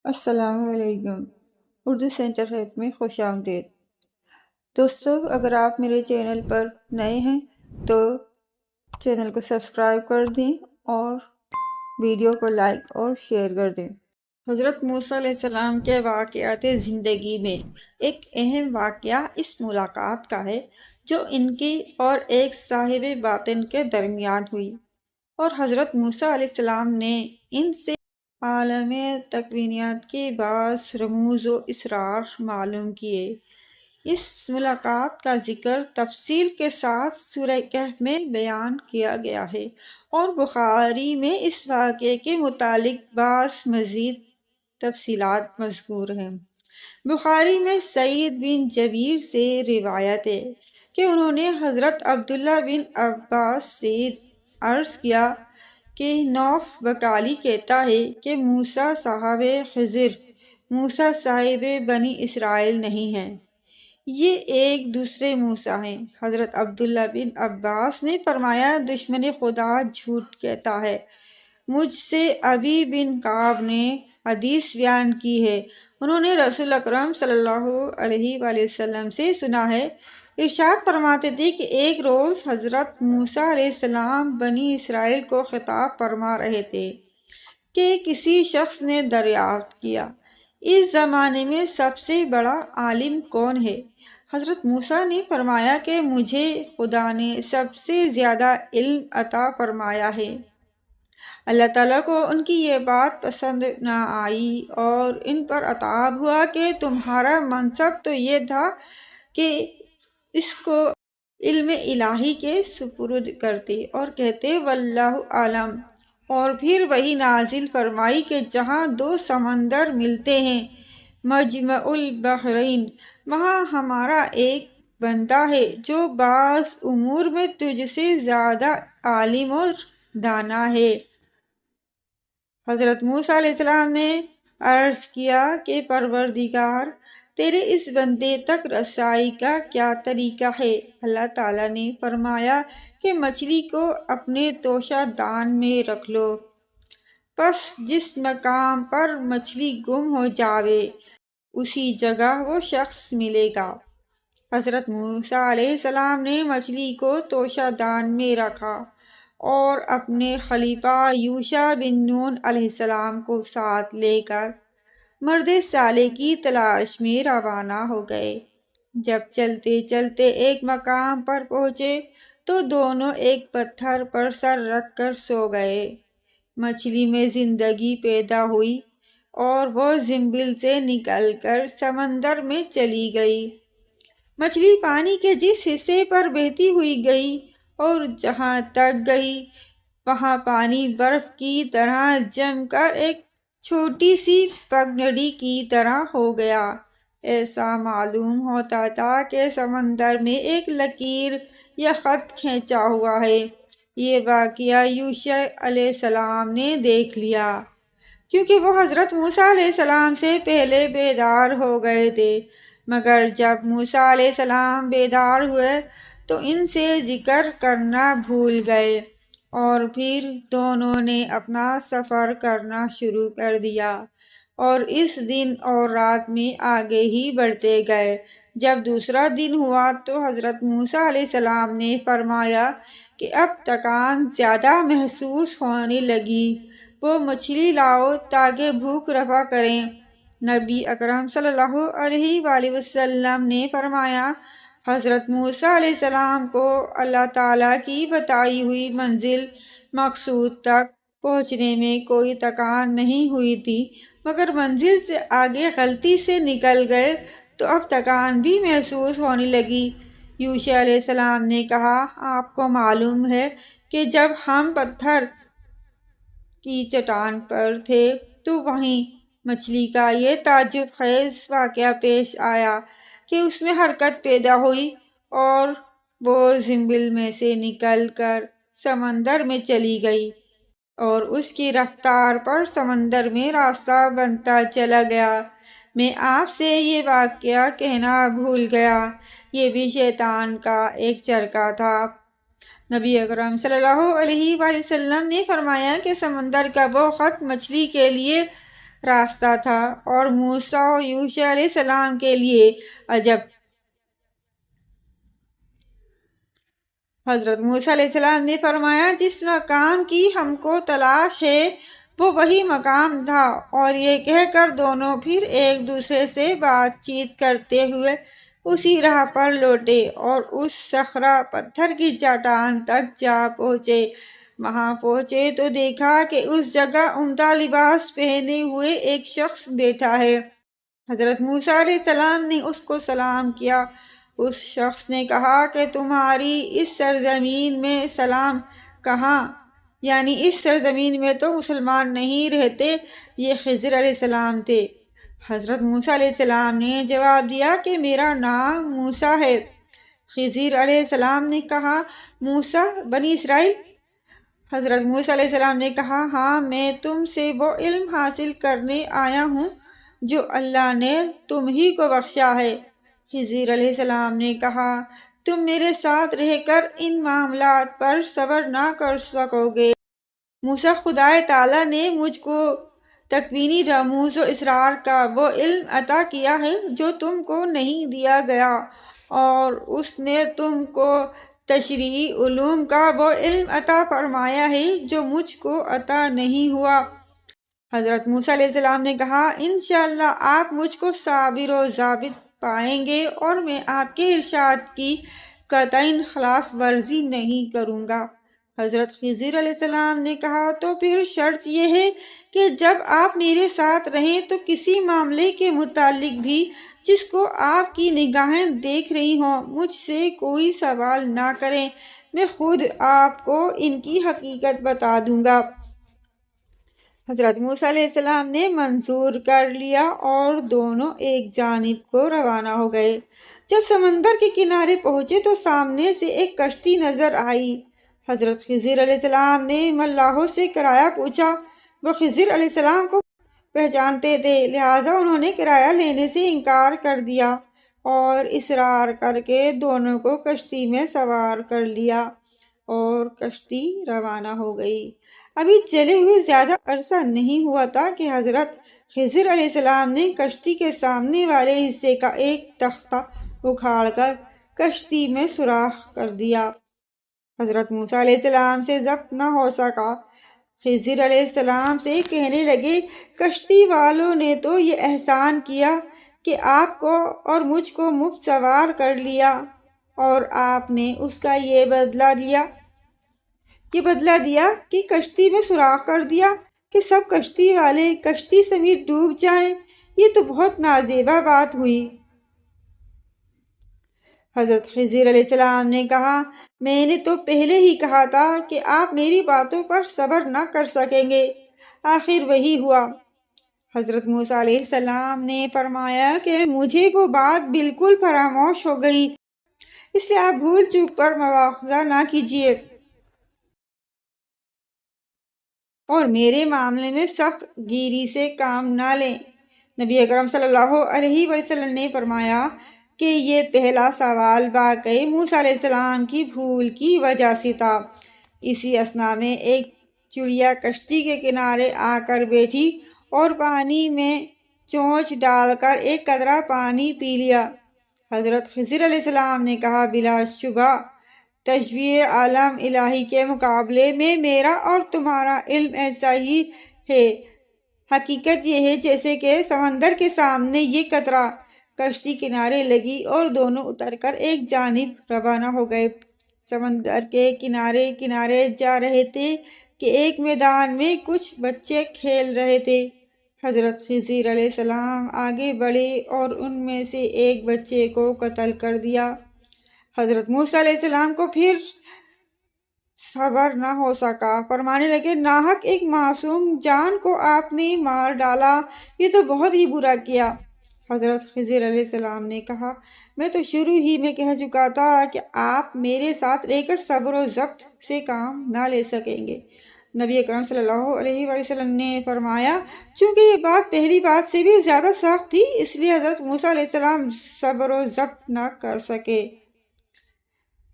السلام علیکم۔ Urdu centre help میں خوش آمدید۔ دوستو، اگر آپ میرے چینل پر نئے ہیں تو چینل کو سبسکرائب کر دیں اور ویڈیو کو لائک اور شیئر کر دیں۔ حضرت موسیٰ علیہ السلام کے واقعات زندگی میں ایک اہم واقعہ اس ملاقات کا ہے جو ان کی اور ایک صاحب باطن کے درمیان ہوئی، اور حضرت موسیٰ علیہ السلام نے ان سے عالم تکوینیات کے بعض رموز و اسرار معلوم کیے۔ اس ملاقات کا ذکر تفصیل کے ساتھ سورہ کہف میں بیان کیا گیا ہے، اور بخاری میں اس واقعے کے متعلق بعض مزید تفصیلات مذکور ہیں۔ بخاری میں سعید بن جبیر سے روایت ہے کہ انہوں نے حضرت عبداللہ بن عباس سے عرض کیا کہ نوف بکالی کہتا ہے کہ موسیٰ صاحب خضر موسیٰ صاحب بنی اسرائیل نہیں ہیں، یہ ایک دوسرے موسیٰ ہیں۔ حضرت عبداللہ بن عباس نے فرمایا، دشمن خدا جھوٹ کہتا ہے۔ مجھ سے ابی بن کعب نے حدیث بیان کی ہے، انہوں نے رسول اکرم صلی اللہ علیہ وآلہ وسلم سے سنا ہے، ارشاد فرماتے تھے کہ ایک روز حضرت موسیٰ علیہ السلام بنی اسرائیل کو خطاب فرما رہے تھے کہ کسی شخص نے دریافت کیا، اس زمانے میں سب سے بڑا عالم کون ہے؟ حضرت موسیٰ نے فرمایا کہ مجھے خدا نے سب سے زیادہ علم عطا فرمایا ہے۔ اللہ تعالیٰ کو ان کی یہ بات پسند نہ آئی اور ان پر عتاب ہوا کہ تمہارا منصب تو یہ تھا کہ اس کو علم الہی کے سپرد کرتے اور کہتے واللہ عالم، اور پھر وہی نازل فرمائی کہ جہاں دو سمندر ملتے ہیں، مجمع البحرین، وہاں ہمارا ایک بندہ ہے جو بعض امور میں تجھ سے زیادہ عالم اور دانا ہے۔ حضرت موسیٰ علیہ السلام نے عرض کیا کہ پروردگار، تیرے اس بندے تک رسائی کا کیا طریقہ ہے؟ اللہ تعالیٰ نے فرمایا کہ مچھلی کو اپنے توشہ دان میں رکھ لو، پس جس مقام پر مچھلی گم ہو جاوے اسی جگہ وہ شخص ملے گا۔ حضرت موسیٰ علیہ السلام نے مچھلی کو توشہ دان میں رکھا اور اپنے خلیفہ یوشع بن نون علیہ السلام کو ساتھ لے کر مرد صالح کی تلاش میں روانہ ہو گئے۔ جب چلتے چلتے ایک مقام پر پہنچے تو دونوں ایک پتھر پر سر رکھ کر سو گئے۔ مچھلی میں زندگی پیدا ہوئی اور وہ زنبیل سے نکل کر سمندر میں چلی گئی۔ مچھلی پانی کے جس حصے پر بہتی ہوئی گئی اور جہاں تک گئی وہاں پانی برف کی طرح جم کر ایک چھوٹی سی پگڈنڈی کی طرح ہو گیا۔ ایسا معلوم ہوتا تھا کہ سمندر میں ایک لکیر یا خط کھینچا ہوا ہے۔ یہ واقعہ یوشع علیہ السلام نے دیکھ لیا، کیونکہ وہ حضرت موسیٰ علیہ السلام سے پہلے بیدار ہو گئے تھے، مگر جب موسیٰ علیہ السلام بیدار ہوئے تو ان سے ذکر کرنا بھول گئے، اور پھر دونوں نے اپنا سفر کرنا شروع کر دیا اور اس دن اور رات میں آگے ہی بڑھتے گئے۔ جب دوسرا دن ہوا تو حضرت موسیٰ علیہ السلام نے فرمایا کہ اب تھکان زیادہ محسوس ہونے لگی، وہ مچھلی لاؤ تاکہ بھوک رفع کریں۔ نبی اکرم صلی اللہ علیہ وآلہ وسلم نے فرمایا، حضرت موسیٰ علیہ السلام کو اللہ تعالیٰ کی بتائی ہوئی منزل مقصود تک پہنچنے میں کوئی تھکان نہیں ہوئی تھی، مگر منزل سے آگے غلطی سے نکل گئے تو اب تھکان بھی محسوس ہونے لگی۔ یوشع علیہ السلام نے کہا، آپ کو معلوم ہے کہ جب ہم پتھر کی چٹان پر تھے تو وہیں مچھلی کا یہ تعجب خیز واقعہ پیش آیا کہ اس میں حرکت پیدا ہوئی اور وہ زنبیل میں سے نکل کر سمندر میں چلی گئی اور اس کی رفتار پر سمندر میں راستہ بنتا چلا گیا۔ میں آپ سے یہ واقعہ کہنا بھول گیا، یہ بھی شیطان کا ایک چرکا تھا۔ نبی اکرم صلی اللہ علیہ وآلہ وسلم نے فرمایا کہ سمندر کا وہ خط مچھلی کے لیے راستہ تھا اور موسیٰ و یوشع علیہ السلام کے لیے عجب۔ حضرت موسیٰ علیہ السلام نے فرمایا، جس مقام کی ہم کو تلاش ہے وہ وہی مقام تھا، اور یہ کہہ کر دونوں پھر ایک دوسرے سے بات چیت کرتے ہوئے اسی راہ پر لوٹے اور اس صخرہ پتھر کی چٹان تک جا پہنچے۔ وہاں پہنچے تو دیکھا کہ اس جگہ عمدہ لباس پہنے ہوئے ایک شخص بیٹھا ہے۔ حضرت موسیٰ علیہ السلام نے اس کو سلام کیا۔ اس شخص نے کہا کہ تمہاری اس سرزمین میں سلام کہاں، یعنی اس سرزمین میں تو مسلمان نہیں رہتے۔ یہ خضر علیہ السلام تھے۔ حضرت موسیٰ علیہ السلام نے جواب دیا کہ میرا نام موسیٰ ہے۔ خضر علیہ السلام نے کہا، موسیٰ بنی اسرائیل؟ حضرت موسیٰ علیہ السلام نے کہا، ہاں، میں تم سے وہ علم حاصل کرنے آیا ہوں جو اللہ نے تم ہی کو بخشا ہے۔ خضر علیہ السلام نے کہا، تم میرے ساتھ رہ کر ان معاملات پر صبر نہ کر سکو گے۔ موسیٰ، خدائے تعالیٰ نے مجھ کو تکوینی رموز و اسرار کا وہ علم عطا کیا ہے جو تم کو نہیں دیا گیا، اور اس نے تم کو تشریعی علوم کا وہ علم عطا فرمایا ہے جو مجھ کو عطا نہیں ہوا۔ حضرت موسیٰ علیہ السلام نے کہا، انشاءاللہ آپ مجھ کو صابر و ضابط پائیں گے، اور میں آپ کے ارشاد کی قطعاً خلاف ورزی نہیں کروں گا۔ حضرت خضر علیہ السلام نے کہا، تو پھر شرط یہ ہے کہ جب آپ میرے ساتھ رہیں تو کسی معاملے کے متعلق بھی جس کو آپ کی نگاہیں دیکھ رہی ہوں مجھ سے کوئی سوال نہ کریں، میں خود آپ کو ان کی حقیقت بتا دوں گا۔ حضرت موسیٰ علیہ السلام نے منظور کر لیا اور دونوں ایک جانب کو روانہ ہو گئے۔ جب سمندر کے کنارے پہنچے تو سامنے سے ایک کشتی نظر آئی۔ حضرت خضر علیہ السلام نے ملاحوں سے کرایہ پوچھا۔ وہ خضر علیہ السلام کو پہچانتے تھے، لہٰذا انہوں نے کرایہ لینے سے انکار کر دیا اور اصرار کر کے دونوں کو کشتی میں سوار کر لیا اور کشتی روانہ ہو گئی۔ ابھی چلے ہوئے زیادہ عرصہ نہیں ہوا تھا کہ حضرت خضر علیہ السلام نے کشتی کے سامنے والے حصے کا ایک تختہ اکھاڑ کر کشتی میں سوراخ کر دیا۔ حضرت موسیٰ علیہ السلام سے ضبط نہ ہو سکا۔ خضر علیہ السلام سے کہنے لگے، کشتی والوں نے تو یہ احسان کیا کہ آپ کو اور مجھ کو مفت سوار کر لیا، اور آپ نے اس کا یہ بدلہ دیا کہ کشتی میں سوراخ کر دیا کہ سب کشتی والے کشتی سمیت ڈوب جائیں۔ یہ تو بہت نازیبا بات ہوئی۔ حضرت خضر علیہ السلام نے کہا، میں نے تو پہلے ہی کہا تھا کہ آپ میری باتوں پر صبر نہ کر سکیں گے، آخر وہی ہوا۔ حضرت موسیٰ علیہ السلام نے فرمایا کہ مجھے وہ بات بالکل فراموش ہو گئی، اس لیے آپ بھول چوک پر مواخذہ نہ کیجیے اور میرے معاملے میں سخت گیری سے کام نہ لیں۔ نبی اکرم صلی اللہ علیہ وسلم نے فرمایا کہ یہ پہلا سوال واقعی موسیٰ علیہ السلام کی بھول کی وجہ سے تھا۔ اسی اثناء میں ایک چڑیا کشتی کے کنارے آ کر بیٹھی اور پانی میں چونچ ڈال کر ایک قطرہ پانی پی لیا۔ حضرت خضر علیہ السلام نے کہا، بلا شبہ تشبیہ عالم الہی کے مقابلے میں میرا اور تمہارا علم ایسا ہی ہے۔ حقیقت یہ ہے جیسے کہ سمندر کے سامنے یہ قطرہ۔ کشتی کنارے لگی اور دونوں اتر کر ایک جانب روانہ ہو گئے۔ سمندر کے کنارے کنارے جا رہے تھے کہ ایک میدان میں کچھ بچے کھیل رہے تھے۔ حضرت خضر علیہ السلام آگے بڑھے اور ان میں سے ایک بچے کو قتل کر دیا۔ حضرت موسیٰ علیہ السلام کو پھر صبر نہ ہو سکا، فرمانے لگے، ناحق ایک معصوم جان کو آپ نے مار ڈالا، یہ تو بہت ہی برا کیا۔ حضرت خضر علیہ السلام نے کہا، میں تو شروع ہی میں کہہ چکا تھا کہ آپ میرے ساتھ رہ کر صبر و ضبط سے کام نہ لے سکیں گے۔ نبی اکرم صلی اللہ علیہ وسلم نے فرمایا، چونکہ یہ بات پہلی بات سے بھی زیادہ سخت تھی، اس لیے حضرت موسیٰ علیہ السلام صبر و ضبط نہ کر سکے۔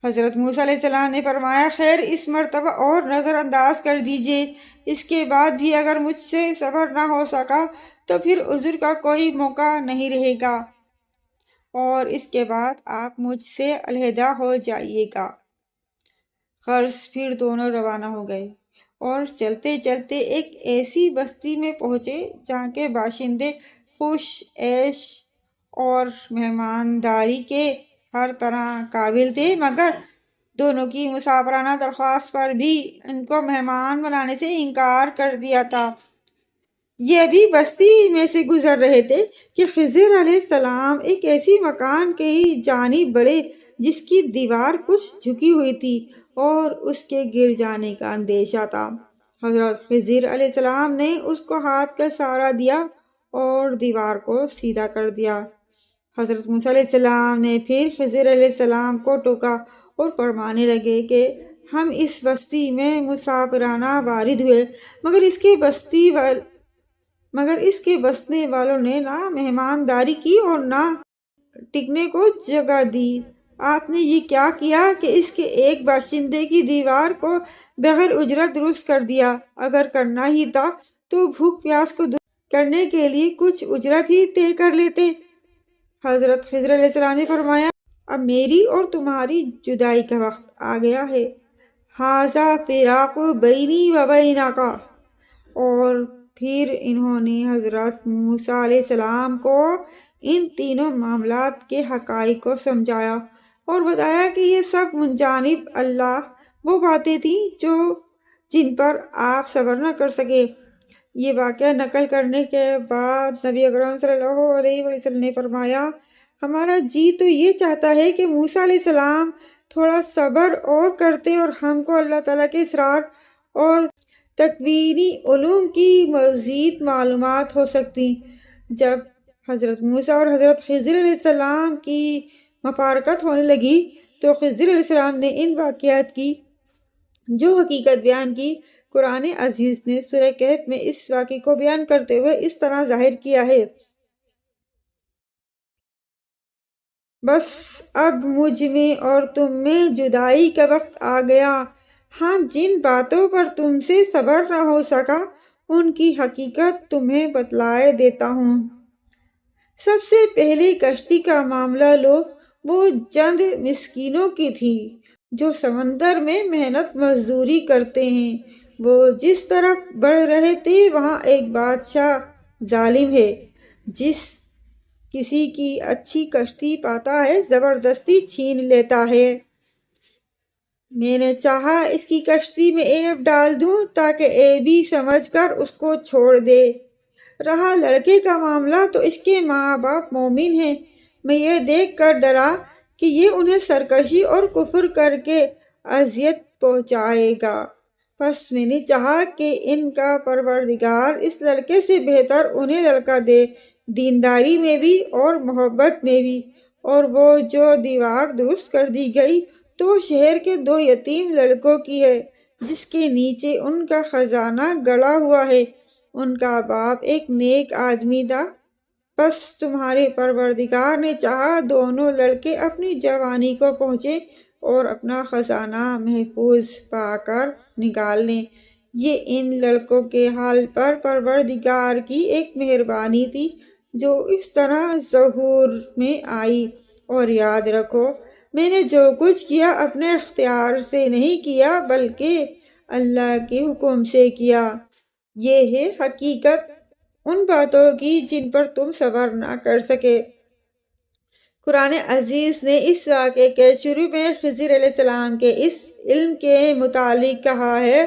حضرت موسیٰ علیہ السلام نے فرمایا خیر اس مرتبہ اور نظر انداز کر دیجئے، اس کے بعد بھی اگر مجھ سے صبر نہ ہو سکا تو پھر عذر کا کوئی موقع نہیں رہے گا، اور اس کے بعد آپ مجھ سے علیحدہ ہو جائیے گا۔ غرض پھر دونوں روانہ ہو گئے اور چلتے چلتے ایک ایسی بستی میں پہنچے جہاں کے باشندے خوش عیش اور مہمانداری کے ہر طرح قابل تھے، مگر دونوں کی مسافرانہ درخواست پر بھی ان کو مہمان بنانے سے انکار کر دیا تھا۔ یہ ابھی بستی میں سے گزر رہے تھے کہ خضر علیہ السلام ایک ایسی مکان کی جانب بڑھے جس کی دیوار کچھ جھکی ہوئی تھی اور اس کے گر جانے کا اندیشہ تھا۔ حضرت خضر علیہ السلام نے اس کو ہاتھ کا سہارا دیا اور دیوار کو سیدھا کر دیا۔ حضرت موسیٰ علیہ السلام نے پھر خضر علیہ السلام کو ٹوکا اور فرمانے لگے کہ ہم اس بستی میں مسافرانہ وارد ہوئے، مگر اس کے بسنے والوں نے نہ مہمانداری کی اور نہ ٹکنے کو جگہ دی۔ آپ نے یہ کیا کیا کہ اس کے ایک باشندے کی دیوار کو بغیر اجرت درست کر دیا؟ اگر کرنا ہی تھا تو بھوک پیاس کو دور کرنے کے لیے کچھ اجرت ہی طے کر لیتے۔ حضرت خضر علیہ السلام نے فرمایا اب میری اور تمہاری جدائی کا وقت آ گیا ہے، ھذا فراق بینی و بینک۔ اور پھر انہوں نے حضرت موسیٰ علیہ السلام کو ان تینوں معاملات کے حقائق کو سمجھایا اور بتایا کہ یہ سب من جانب اللہ وہ باتیں تھیں جن پر آپ صبر نہ کر سکے۔ یہ واقعہ نقل کرنے کے بعد نبی اکرم صلی اللہ علیہ وسلم نے فرمایا ہمارا جی تو یہ چاہتا ہے کہ موسیٰ علیہ السلام تھوڑا صبر اور کرتے اور ہم کو اللہ تعالیٰ کے اسرار اور تکوینی علوم کی مزید معلومات ہو سکتی۔ جب حضرت موسیٰ اور حضرت خضر علیہ السلام کی مفارقت ہونے لگی تو خضر علیہ السلام نے ان واقعات کی جو حقیقت بیان کی۔ قرآن عزیز نے سورہ کہف میں اس واقعے کو بیان کرتے ہوئے اس طرح ظاہر کیا ہے بس اب مجھ میں اور تم میں جدائی کا وقت آ گیا، ہاں جن باتوں پر تم سے صبر نہ ہو سکا ان کی حقیقت تمہیں بتلائے دیتا ہوں۔ سب سے پہلے کشتی کا معاملہ لو، وہ چند مسکینوں کی تھی جو سمندر میں محنت مزدوری کرتے ہیں۔ وہ جس طرف بڑھ رہے تھے وہاں ایک بادشاہ ظالم ہے، جس کسی کی اچھی کشتی پاتا ہے زبردستی چھین لیتا ہے۔ میں نے چاہا اس کی کشتی میں عیب ڈال دوں تاکہ عیبی سمجھ کر اس کو چھوڑ دے۔ رہا لڑکے کا معاملہ تو اس کے ماں باپ مومن ہیں، میں یہ دیکھ کر ڈرا کہ یہ انہیں سرکشی اور کفر کر کے اذیت پہنچائے گا، پس میں نے چاہا کہ ان کا پروردگار اس لڑکے سے بہتر انہیں لڑکا دے، دینداری میں بھی اور محبت میں بھی۔ اور وہ جو دیوار درست کر دی گئی تو شہر کے 2 یتیم لڑکوں کی ہے جس کے نیچے ان کا خزانہ گڑا ہوا ہے۔ ان کا باپ ایک نیک آدمی تھا، پس تمہارے پروردگار نے چاہا دونوں لڑکے اپنی جوانی کو پہنچے اور اپنا خزانہ محفوظ پا کر نکال لیں۔ یہ ان لڑکوں کے حال پر پروردگار کی ایک مہربانی تھی جو اس طرح ظہور میں آئی۔ اور یاد رکھو میں نے جو کچھ کیا اپنے اختیار سے نہیں کیا بلکہ اللہ کے حکم سے کیا۔ یہ ہے حقیقت ان باتوں کی جن پر تم صبر نہ کر سکے۔ قرآن عزیز نے اس واقعے کے شروع میں خضر علیہ السلام کے اس علم کے متعلق کہا ہے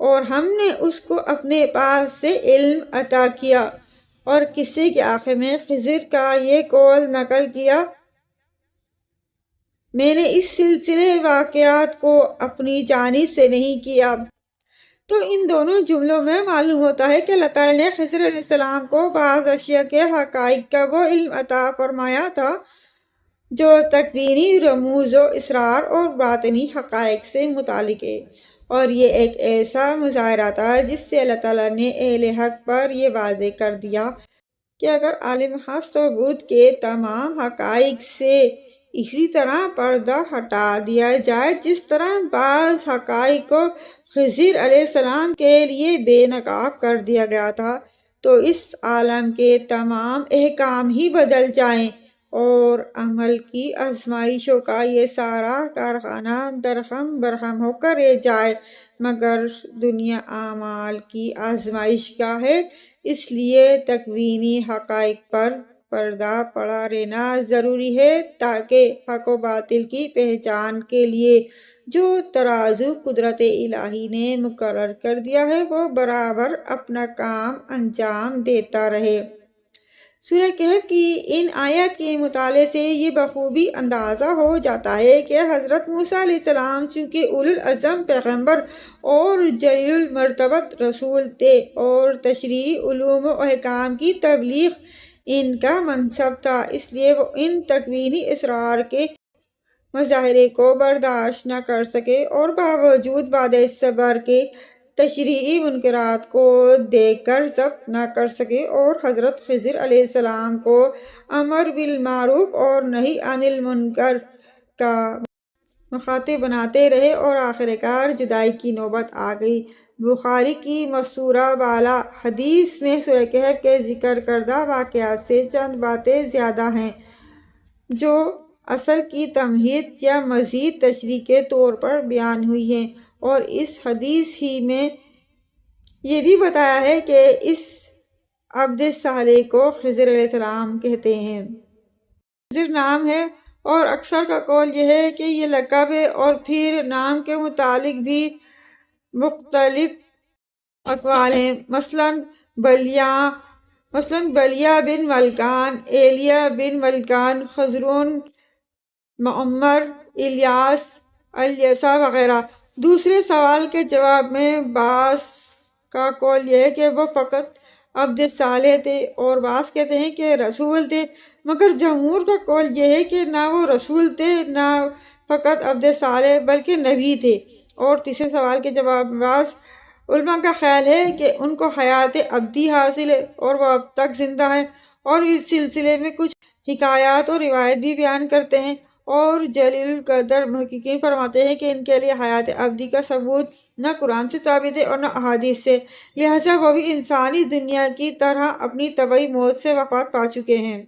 اور ہم نے اس کو اپنے پاس سے علم عطا کیا، اور قصے کے آخر میں خضر کا یہ قول نقل کیا میں نے اس سلسلے واقعات کو اپنی جانب سے نہیں کیا۔ تو ان دونوں جملوں میں معلوم ہوتا ہے کہ اللہ تعالیٰ نے خضر علیہ السلام کو بعض اشیاء کے حقائق کا وہ علم عطا فرمایا تھا جو تکوینی رموز و اسرار اور باطنی حقائق سے متعلق ہے، اور یہ ایک ایسا مظاہرہ تھا جس سے اللہ تعالیٰ نے اہل حق پر یہ واضح کر دیا کہ اگر عالم ہست و بود کے تمام حقائق سے اسی طرح پردہ ہٹا دیا جائے جس طرح بعض حقائق کو خضر علیہ السلام کے لیے بے نقاب کر دیا گیا تھا، تو اس عالم کے تمام احکام ہی بدل جائیں اور عمل کی آزمائشوں کا یہ سارا کارخانہ درہم برہم ہو کر رہ جائے۔ مگر دنیا اعمال کی آزمائش گاہ ہے، اس لیے تکوینی حقائق پر پردہ پڑا رہنا ضروری ہے تاکہ حق و باطل کی پہچان کے لیے جو ترازو قدرت الہی نے مقرر کر دیا ہے وہ برابر اپنا کام انجام دیتا رہے۔ سورہ کہف کی ان آیات کے مطالعے سے یہ بخوبی اندازہ ہو جاتا ہے کہ حضرت موسیٰ علیہ السلام چونکہ اولو العزم پیغمبر اور جلیل المرتبت رسول تھے اور تشریعی علوم و احکام کی تبلیغ ان کا منصب تھا، اس لیے وہ ان تکوینی اسرار کے مظاہرے کو برداشت نہ کر سکے اور باوجود بعد صبر کے تشریعی منکرات کو دیکھ کر ضبط نہ کر سکے اور حضرت خضر علیہ السلام کو امر بالمعروف اور نہی عن المنکر کا مخاطب بناتے رہے اور آخرکار جدائی کی نوبت آ گئی۔ بخاری کی مستورہ بالا حدیث میں سورہ کہف کے ذکر کردہ واقعات سے چند باتیں زیادہ ہیں جو اصل کی تمہید یا مزید تشریح کے طور پر بیان ہوئی ہیں، اور اس حدیث ہی میں یہ بھی بتایا ہے کہ اس عبد صالح کو خضر علیہ السلام کہتے ہیں۔ خضر نام ہے اور اکثر کا قول یہ ہے کہ یہ لقب ہے، اور پھر نام کے متعلق بھی مختلف اقوال ہیں، مثلاً بلیہ بن ملکان، ایلیہ بن ملکان، خضرون، معمر، الیاس، الیسع وغیرہ۔ دوسرے سوال کے جواب میں بعض کا قول یہ ہے کہ وہ فقط عبد صالح تھے اور بعض کہتے ہیں کہ رسول تھے، مگر جمہور کا قول یہ ہے کہ نہ وہ رسول تھے نہ فقط عبد صالح بلکہ نبی تھے۔ اور تیسرے سوال کے جواب میں بعض علماء کا خیال ہے کہ ان کو حیات ابدی حاصل ہے اور وہ اب تک زندہ ہیں، اور اس سلسلے میں کچھ حکایات اور روایت بھی بیان کرتے ہیں، اور جلیل القدر محققین فرماتے ہیں کہ ان کے لیے حیات ابدی کا ثبوت نہ قرآن سے ثابت ہے اور نہ احادیث سے، لہٰذا وہ بھی انسانی دنیا کی طرح اپنی طبعی موت سے وفات پا چکے ہیں۔